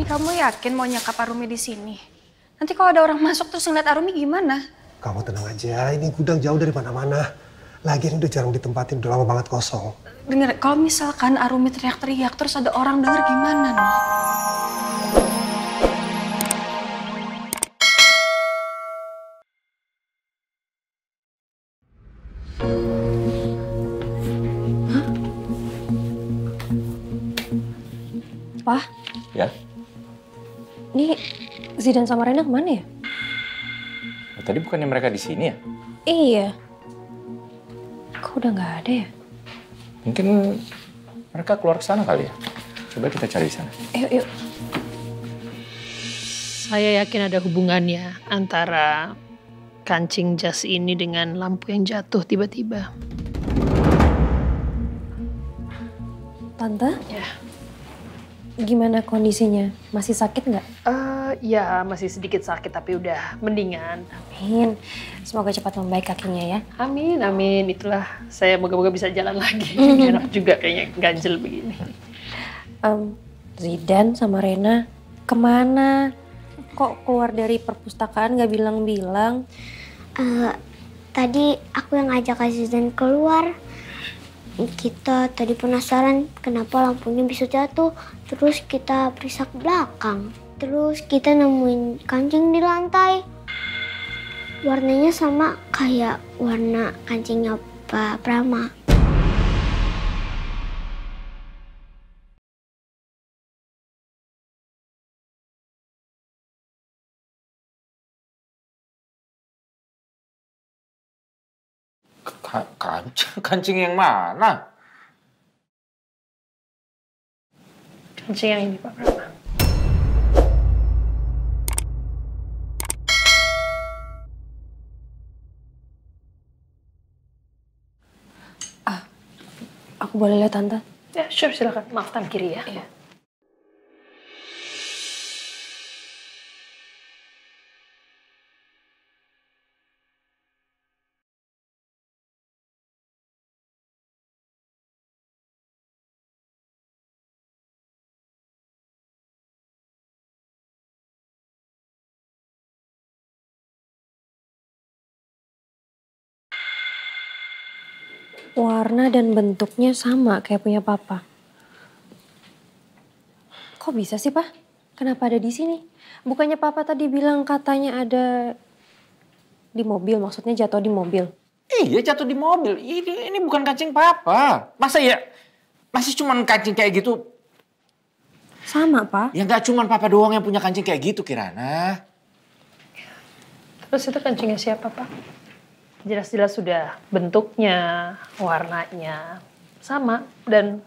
Kamu yakin mau nyekap Arumi di sini? Nanti kalau ada orang masuk terus ngeliat Arumi gimana? Kamu tenang aja, ini gudang jauh dari mana-mana. Lagian udah jarang ditempatin, udah lama banget kosong. Dengar, kalau misalkan Arumi teriak-teriak terus ada orang denger gimana nih? Pak? Ya? Ini Zidan sama Rena kemana ya? Oh, tadi bukannya mereka di sini ya? Iya. Kok udah nggak ada ya? Mungkin mereka keluar ke sana kali ya? Coba kita cari di sana. Yuk. Saya yakin ada hubungannya antara kancing jas ini dengan lampu yang jatuh tiba-tiba. Tante? Ya. Gimana kondisinya? Masih sakit nggak? Ya masih sedikit sakit tapi udah mendingan. Amin. Semoga cepat membaik kakinya ya. Amin, amin. Itulah saya moga-moga bisa jalan lagi. Enak juga kayaknya ganjel begini. Zidan sama Rena kemana? Kok keluar dari perpustakaan nggak bilang-bilang? Tadi aku yang ngajak Zidan keluar. Kita tadi penasaran kenapa lampunya bisa jatuh. Terus kita periksa ke belakang. Terus kita nemuin kancing di lantai. Warnanya sama kayak warna kancingnya Pak Prama. Kancing yang mana? Kancing yang ini Pak Prama. Aku boleh lihat Tante? Ya, sure, silakan. Maaf, tangan kiri ya. Iya. Warna dan bentuknya sama kayak punya Papa. Kok bisa sih, Pak? Kenapa ada di sini? Bukannya Papa tadi bilang katanya ada di mobil, maksudnya jatuh di mobil. Iya, jatuh di mobil. Ini bukan kancing Papa. Masa ya? Masih cuman kancing kayak gitu? Sama, Pak. Ya nggak cuman Papa doang yang punya kancing kayak gitu, Kirana. Terus itu kancingnya siapa, Pak? Jelas-jelas sudah bentuknya, warnanya sama dan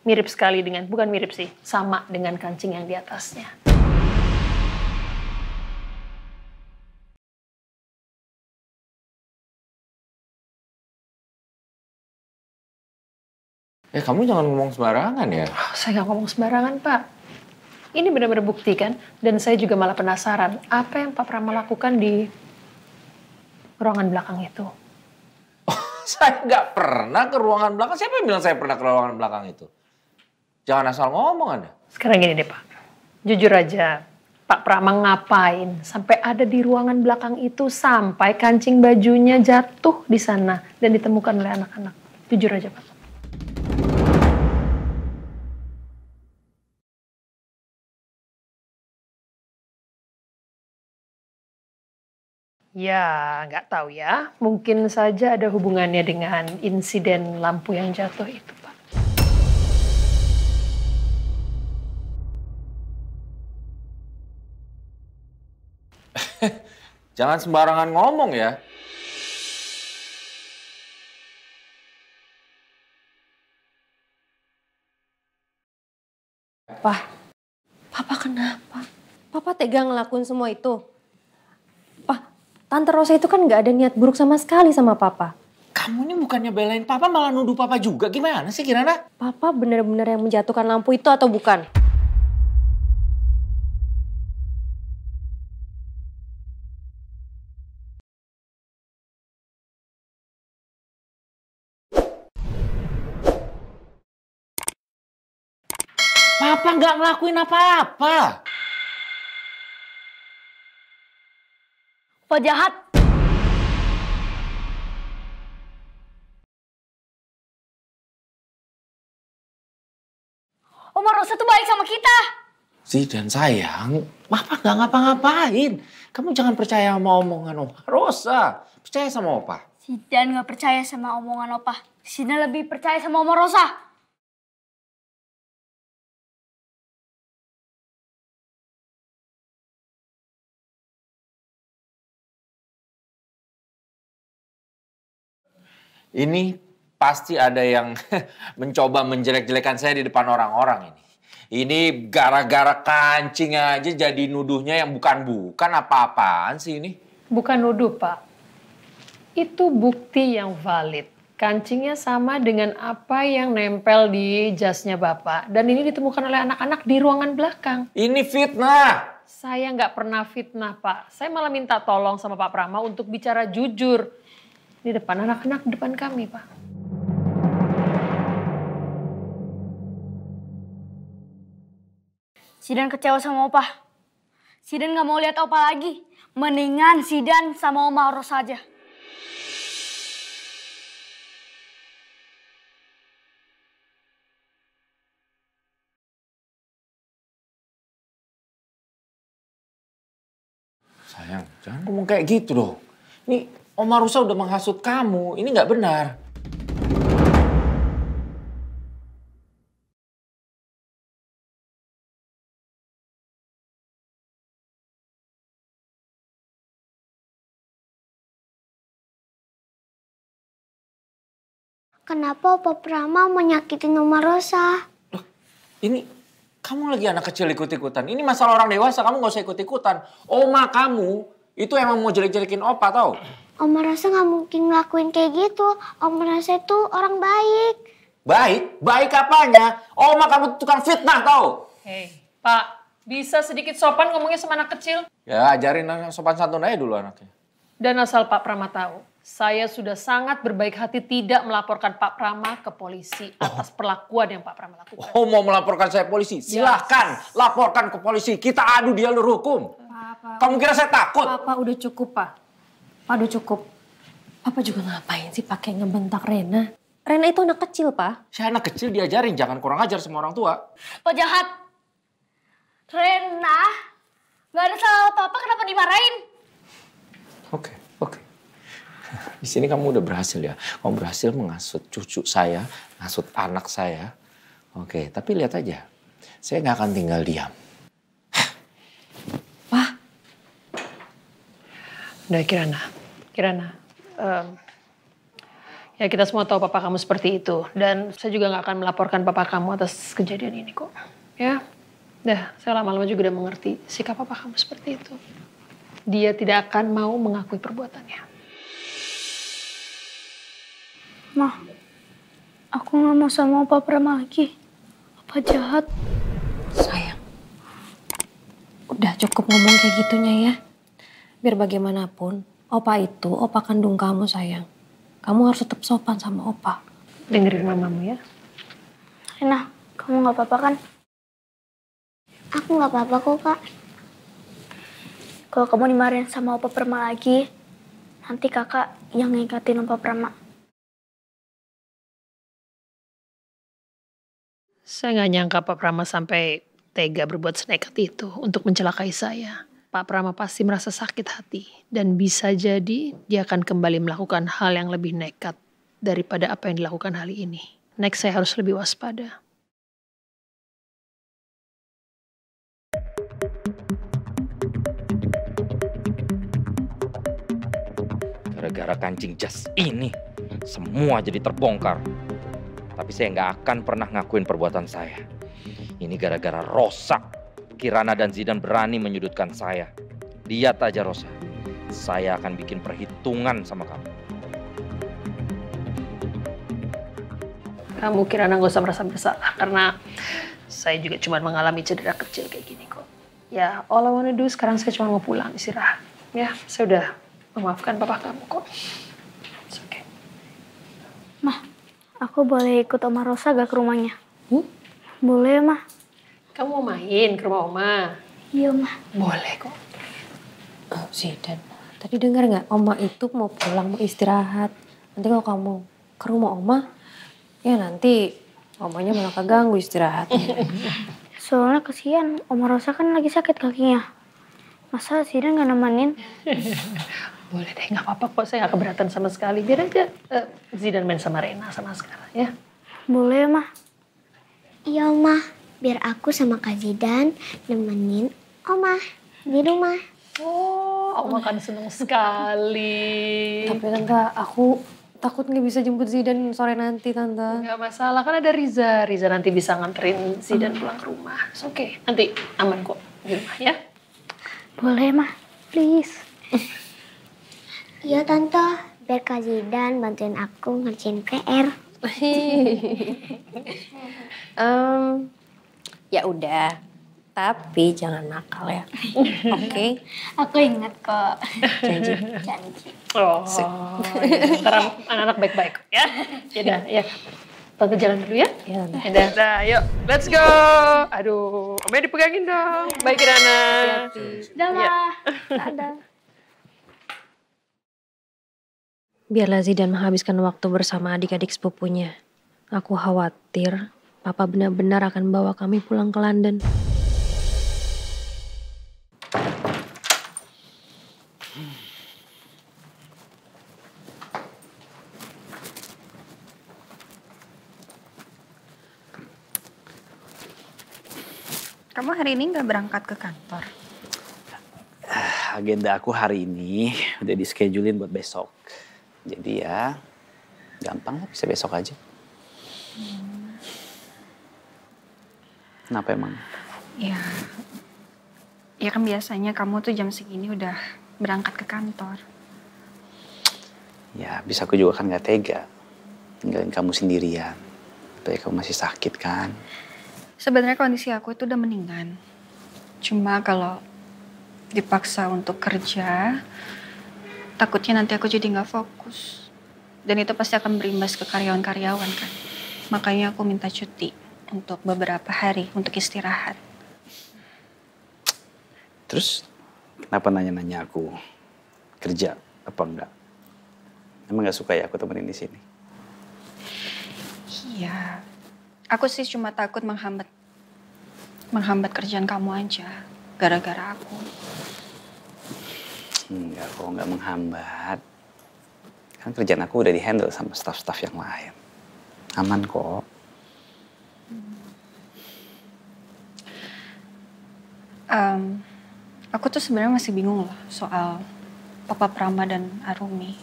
mirip sekali dengan, bukan mirip sih, sama dengan kancing yang di atasnya. Kamu jangan ngomong sembarangan ya. Saya nggak ngomong sembarangan, Pak. Ini benar-benar bukti kan, dan saya juga malah penasaran apa yang Pak Prama lakukan di ruangan belakang itu. Saya nggak pernah ke ruangan belakang. Siapa yang bilang saya pernah ke ruangan belakang itu? Jangan asal ngomong Anda. Sekarang gini deh Pak, jujur aja Pak Prama ngapain sampai ada di ruangan belakang itu sampai kancing bajunya jatuh di sana dan ditemukan oleh anak-anak. Jujur aja Pak. Ya, nggak tahu ya. Mungkin saja ada hubungannya dengan insiden lampu yang jatuh itu, Pak. Jangan sembarangan ngomong ya. Papa kenapa? Papa tega ngelakuin semua itu? Tante Rosa itu kan nggak ada niat buruk sama sekali sama Papa. Kamu ini bukannya belain Papa malah nuduh Papa juga. Gimana sih Kirana? Papa benar-benar yang menjatuhkan lampu itu atau bukan? Papa nggak ngelakuin apa-apa. Pak jahat. Oma Rosa tuh baik sama kita. Zidan sayang, Papa gak ngapa-ngapain. Kamu jangan percaya sama omongan Oma Rosa. Percaya sama Opa. Zidan gak percaya sama omongan Opa. Zidan lebih percaya sama Oma Rosa. Ini pasti ada yang mencoba menjelek-jelekan saya di depan orang-orang ini. Ini gara-gara kancing aja jadi nuduhnya yang bukan-bukan, apa-apaan sih ini? Bukan nuduh, Pak. Itu bukti yang valid. Kancingnya sama dengan apa yang nempel di jasnya Bapak. Dan ini ditemukan oleh anak-anak di ruangan belakang. Ini fitnah. Saya nggak pernah fitnah, Pak. Saya malah minta tolong sama Pak Prama untuk bicara jujur. Di depan anak-anak, di depan kami, Pak. Zidan kecewa sama Opa. Zidan gak mau lihat Opa lagi. Mendingan Zidan sama Oma Rosa aja. Sayang, jangan ngomong kayak gitu dong. Ini Oma Rosa udah menghasut kamu. Ini nggak benar. Kenapa Opa Prama menyakitin Oma Rosa? Loh, ini kamu lagi anak kecil ikut-ikutan. Ini masalah orang dewasa, kamu nggak usah ikut-ikutan. Oma kamu itu emang mau jelek-jelekin Opa, tau? Oma Rosa nggak mungkin ngelakuin kayak gitu. Oma Rosa itu orang baik. Baik? Baik apanya? Oma kamu tukang fitnah, tau? Hei, Pak. Bisa sedikit sopan ngomongnya sama anak kecil? Ya, ajarin sopan santun aja dulu anaknya. Dan asal Pak Prama tahu, saya sudah sangat berbaik hati tidak melaporkan Pak Prama ke polisi atas perlakuan yang Pak Prama lakukan. Oh, mau melaporkan saya polisi? Silahkan, laporkan ke polisi. Kita adu di jalur hukum. Kamu kira saya takut? Papa udah cukup, Pak. Pak udah cukup. Papa juga ngapain sih pakai ngebentak Rena? Rena itu anak kecil, Pak. Saya anak kecil diajarin, jangan kurang ajar sama orang tua. Pak jahat. Rena gak ada salah apa-apa, kenapa dimarahin? Oke. Di sini kamu udah berhasil ya. Kamu berhasil menghasut cucu saya, menghasut anak saya. Oke, tapi lihat aja. Saya nggak akan tinggal diam. Pak. Udah, Kirana. Ya kita semua tahu papa kamu seperti itu. Dan saya juga nggak akan melaporkan papa kamu atas kejadian ini kok. Ya, saya lama-lama juga udah mengerti sikap papa kamu seperti itu. Dia tidak akan mau mengakui perbuatannya. Ma, aku gak mau sama Opa Prama lagi. Opa jahat. Sayang. Udah cukup ngomong kayak gitunya ya. Biar bagaimanapun, Opa itu Opa kandung kamu, sayang. Kamu harus tetap sopan sama Opa. Dengerin mamamu ya. Rena, kamu gak apa-apa kan? Aku nggak apa-apa kok, Kak. Kalau kamu dimarahin sama Opa Prama lagi, nanti kakak yang ngikatin Opa Prama. Saya nggak nyangka Pak Prama sampai tega berbuat senekat itu untuk mencelakai saya. Pak Prama pasti merasa sakit hati. Dan bisa jadi dia akan kembali melakukan hal yang lebih nekat daripada apa yang dilakukan kali ini. Next saya harus lebih waspada. Gara-gara kancing jas ini, semua jadi terbongkar. Tapi saya nggak akan pernah ngakuin perbuatan saya. Ini gara-gara Rosa. Kirana dan Zidan berani menyudutkan saya. Lihat aja Rosa, saya akan bikin perhitungan sama kamu. Kamu Kirana nggak usah merasa bersalah. Karena saya juga cuma mengalami cedera kecil kayak gini kok. Ya, all I wanna do sekarang saya cuma mau pulang istirahat. Ya, saya udah memaafkan papa kamu kok. It's okay. Ma, aku boleh ikut Oma Rosa gak ke rumahnya? Boleh, Ma. Kamu mau main ke rumah Oma? Iya, Ma. Boleh kok. Zidan, Tadi dengar nggak, Oma itu mau pulang, mau istirahat. Nanti kalau kamu ke rumah Oma, ya nanti Omanya malah keganggu istirahatnya. Soalnya kesian, Oma Rosa kan lagi sakit kakinya. Masa Zidan nggak nemenin? Boleh deh, nggak apa-apa kok. Saya nggak keberatan sama sekali. Biar aja Zidan main sama Rena sama Askara ya. Boleh, Mah. Iya, Omah. Biar aku sama Kak Zidan nemenin Omah di rumah. Oh, Oma kan seneng sekali. Tapi Tante, aku takut nggak bisa jemput Zidan sore nanti, Tante. Nggak masalah, kan ada Riza. Riza nanti bisa nganterin Zidan pulang ke rumah. Oke, nanti aman kok di rumah ya. Boleh, Mah. Please. Iya, Tante. Biar Kak Zidan bantuin aku ngerjain PR. Ya udah, tapi jangan nakal ya. Oke? Aku ingat kok. Janji. Janji. Oh, ya. Ntar anak-anak baik-baik ya. Yaudah, ya. Tante jalan dulu ya. Ya, Tante. Yaudah, nah, yuk. Let's go. Aduh, Omnya dipegangin dong. Baik, Kirana. Dadah. Dadah. Biarlah Zidan menghabiskan waktu bersama adik-adik sepupunya. Aku khawatir Papa benar-benar akan bawa kami pulang ke London. Kamu hari ini nggak berangkat ke kantor? Agenda aku hari ini udah di-schedulein buat besok. Jadi ya gampang lah, bisa besok aja. Kenapa emang? Ya kan biasanya kamu tuh jam segini udah berangkat ke kantor. Ya bisa aku juga kan gak tega ninggalin kamu sendirian. Apalagi kamu masih sakit kan. Sebenarnya kondisi aku itu udah mendingan. Cuma kalau dipaksa untuk kerja, takutnya nanti aku jadi nggak fokus. Dan itu pasti akan berimbas ke karyawan-karyawan kan. Makanya aku minta cuti untuk beberapa hari untuk istirahat. Terus kenapa nanya-nanya aku kerja apa enggak? Emang gak suka ya aku temenin di sini? Iya, aku sih cuma takut menghambat kerjaan kamu aja, gara-gara aku. Enggak kok, enggak menghambat. Kan kerjaan aku udah di-handle sama staff-staff yang lain. Aman kok. Aku tuh sebenarnya masih bingung loh soal Papa Prama dan Arumi.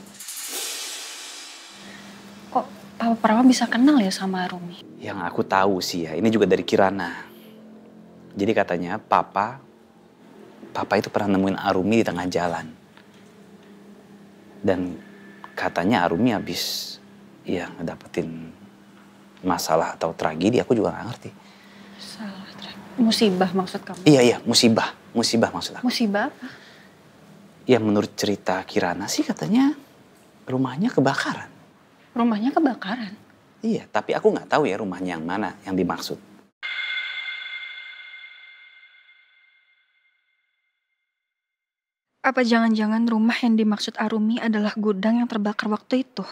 Kok Papa Prama bisa kenal ya sama Arumi? Yang aku tahu sih ya, ini juga dari Kirana. Jadi katanya Papa itu pernah nemuin Arumi di tengah jalan. Dan katanya Arumi habis ya ngedapetin masalah atau tragedi, aku juga gak ngerti. Musibah maksud kamu? Iya, musibah maksud aku. Musibah apa? Ya menurut cerita Kirana sih katanya rumahnya kebakaran. Rumahnya kebakaran? Iya, tapi aku nggak tahu ya rumahnya yang mana yang dimaksud. Apa jangan-jangan rumah yang dimaksud Arumi adalah gudang yang terbakar waktu itu?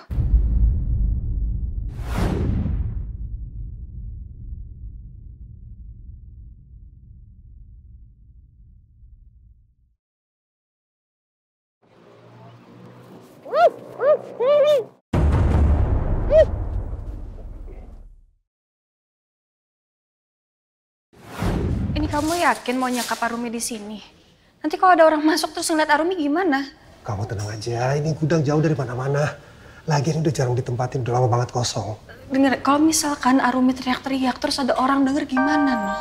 Ini kamu yakin mau nyekap Arumi di sini? Nanti kalau ada orang masuk terus ngeliat Arumi gimana? Kamu tenang aja, ini gudang jauh dari mana-mana. Lagian udah jarang ditempatin, udah lama banget kosong. Dengar, kalau misalkan Arumi teriak-teriak terus ada orang denger gimana nih?